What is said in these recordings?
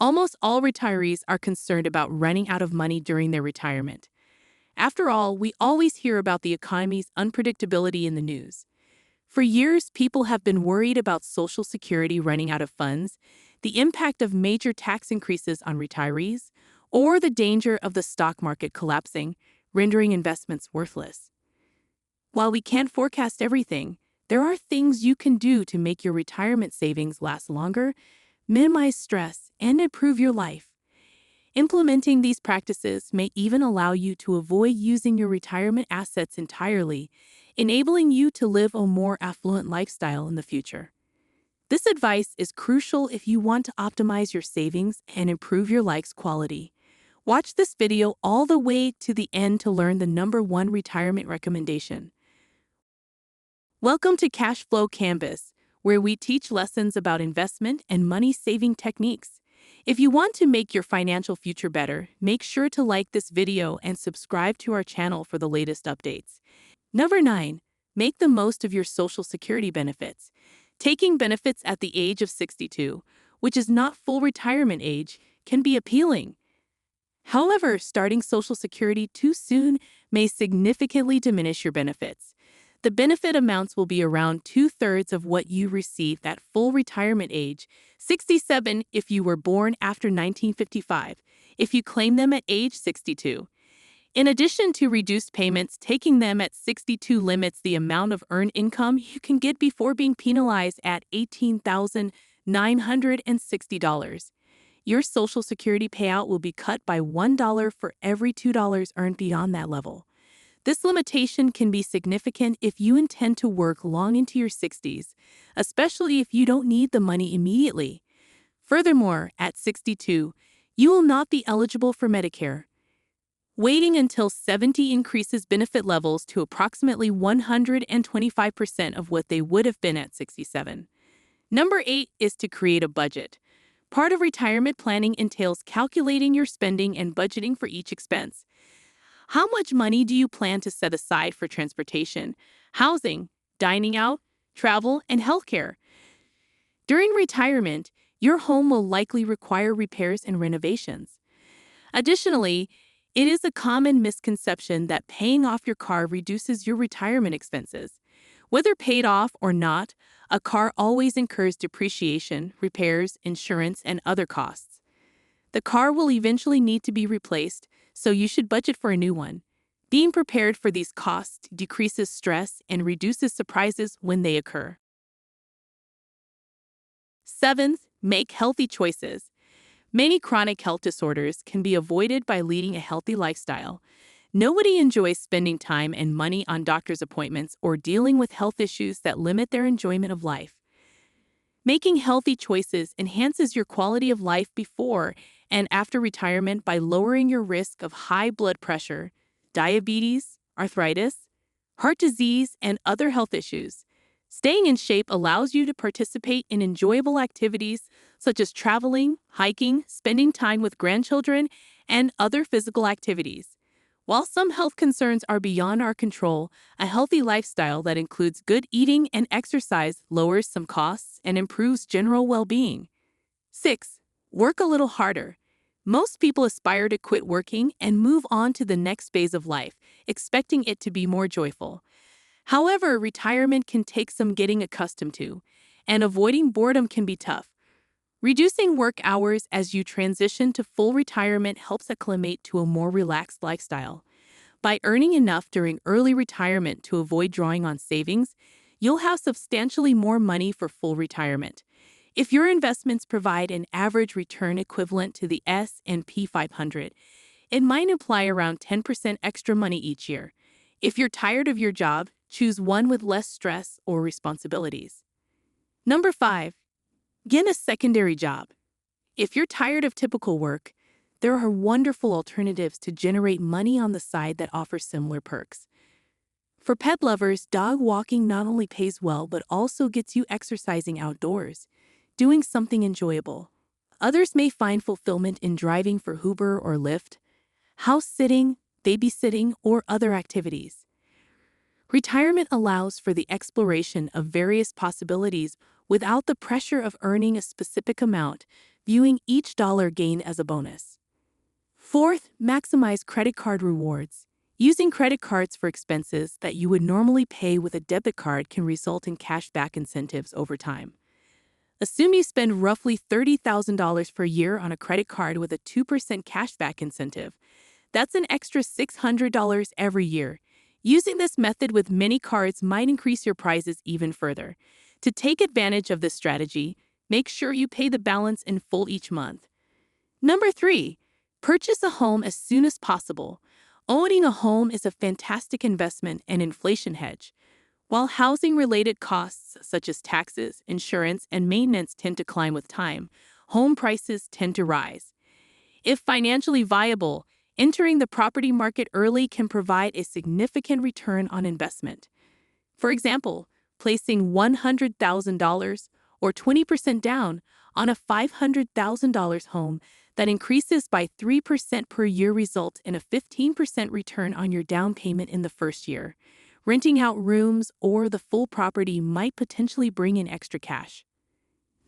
Almost all retirees are concerned about running out of money during their retirement. After all, we always hear about the economy's unpredictability in the news. For years, people have been worried about Social Security running out of funds, the impact of major tax increases on retirees, or the danger of the stock market collapsing, rendering investments worthless. While we can't forecast everything, there are things you can do to make your retirement savings last longer, minimize stress, and improve your life. Implementing these practices may even allow you to avoid using your retirement assets entirely, enabling you to live a more affluent lifestyle in the future. This advice is crucial if you want to optimize your savings and improve your life's quality. Watch this video all the way to the end to learn the #1 retirement recommendation. Welcome to Cashflow Canvas, where we teach lessons about investment and money-saving techniques. If you want to make your financial future better, make sure to like this video and subscribe to our channel for the latest updates. Number 9. Make the most of your Social Security benefits. Taking benefits at the age of 62, which is not full retirement age, can be appealing. However, starting Social Security too soon may significantly diminish your benefits. The benefit amounts will be around 2/3 of what you receive at full retirement age, 67 if you were born after 1955, if you claim them at age 62. In addition to reduced payments, taking them at 62 limits the amount of earned income you can get before being penalized at $18,960. Your Social Security payout will be cut by $1 for every $2 earned beyond that level. This limitation can be significant if you intend to work long into your 60s, especially if you don't need the money immediately. Furthermore, at 62, you will not be eligible for Medicare. Waiting until 70 increases benefit levels to approximately 125% of what they would have been at 67. Number 8 is to create a budget. Part of retirement planning entails calculating your spending and budgeting for each expense. How much money do you plan to set aside for transportation, housing, dining out, travel, and healthcare? During retirement, your home will likely require repairs and renovations. Additionally, it is a common misconception that paying off your car reduces your retirement expenses. Whether paid off or not, a car always incurs depreciation, repairs, insurance, and other costs. The car will eventually need to be replaced, so you should budget for a new one. Being prepared for these costs decreases stress and reduces surprises when they occur. 7th, make healthy choices. Many chronic health disorders can be avoided by leading a healthy lifestyle. Nobody enjoys spending time and money on doctor's appointments or dealing with health issues that limit their enjoyment of life. Making healthy choices enhances your quality of life before and after retirement by lowering your risk of high blood pressure, diabetes, arthritis, heart disease, and other health issues. Staying in shape allows you to participate in enjoyable activities such as traveling, hiking, spending time with grandchildren, and other physical activities. While some health concerns are beyond our control, a healthy lifestyle that includes good eating and exercise lowers some costs and improves general well-being. 6. Work a little harder. Most people aspire to quit working and move on to the next phase of life, expecting it to be more joyful. However, retirement can take some getting accustomed to, and avoiding boredom can be tough. Reducing work hours as you transition to full retirement helps acclimate to a more relaxed lifestyle. By earning enough during early retirement to avoid drawing on savings, you'll have substantially more money for full retirement. If your investments provide an average return equivalent to the S&P 500, it might imply around 10% extra money each year. If you're tired of your job, choose one with less stress or responsibilities. Number 5. Get a secondary job. If you're tired of typical work, there are wonderful alternatives to generate money on the side that offer similar perks. For pet lovers, dog walking not only pays well but also gets you exercising outdoors, doing something enjoyable. Others may find fulfillment in driving for Uber or Lyft, house sitting, babysitting, or other activities. Retirement allows for the exploration of various possibilities without the pressure of earning a specific amount, viewing each dollar gained as a bonus. Fourth, maximize credit card rewards. Using credit cards for expenses that you would normally pay with a debit card can result in cashback incentives over time. Assume you spend roughly $30,000 per year on a credit card with a 2% cashback incentive. That's an extra $600 every year. Using this method with many cards might increase your prizes even further. To take advantage of this strategy, make sure you pay the balance in full each month. Number 3, purchase a home as soon as possible. Owning a home is a fantastic investment and inflation hedge. While housing-related costs such as taxes, insurance, and maintenance tend to climb with time, home prices tend to rise. If financially viable, entering the property market early can provide a significant return on investment. For example, placing $100,000 or 20% down on a $500,000 home that increases by 3% per year results in a 15% return on your down payment in the first year. Renting out rooms or the full property might potentially bring in extra cash.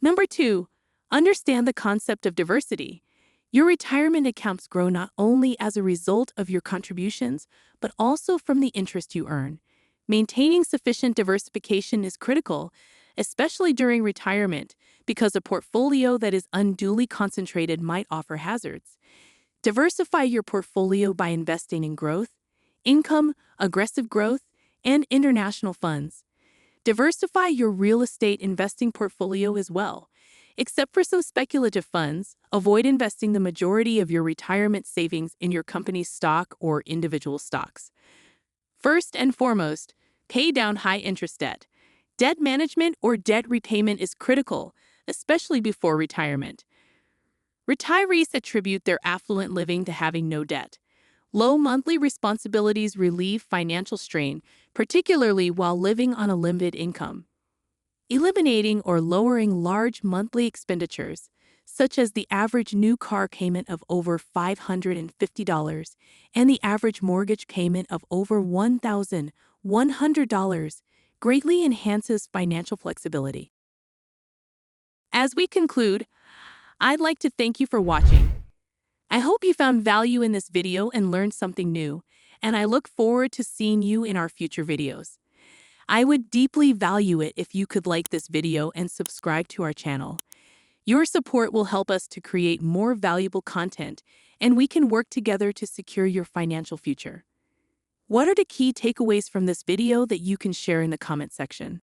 Number 2, understand the concept of diversity. Your retirement accounts grow not only as a result of your contributions, but also from the interest you earn. Maintaining sufficient diversification is critical, especially during retirement, because a portfolio that is unduly concentrated might offer hazards. Diversify your portfolio by investing in growth, income, aggressive growth, and international funds. Diversify your real estate investing portfolio as well. Except for some speculative funds, avoid investing the majority of your retirement savings in your company's stock or individual stocks. First and foremost, pay down high-interest debt. Debt management or debt repayment is critical, especially before retirement. Retirees attribute their affluent living to having no debt. Low monthly responsibilities relieve financial strain, particularly while living on a limited income. Eliminating or lowering large monthly expenditures, such as the average new car payment of over $550 and the average mortgage payment of over $1,100, greatly enhances financial flexibility. As we conclude, I'd like to thank you for watching. I hope you found value in this video and learned something new, and I look forward to seeing you in our future videos. I would deeply value it if you could like this video and subscribe to our channel. Your support will help us to create more valuable content, and we can work together to secure your financial future. What are the key takeaways from this video that you can share in the comment section?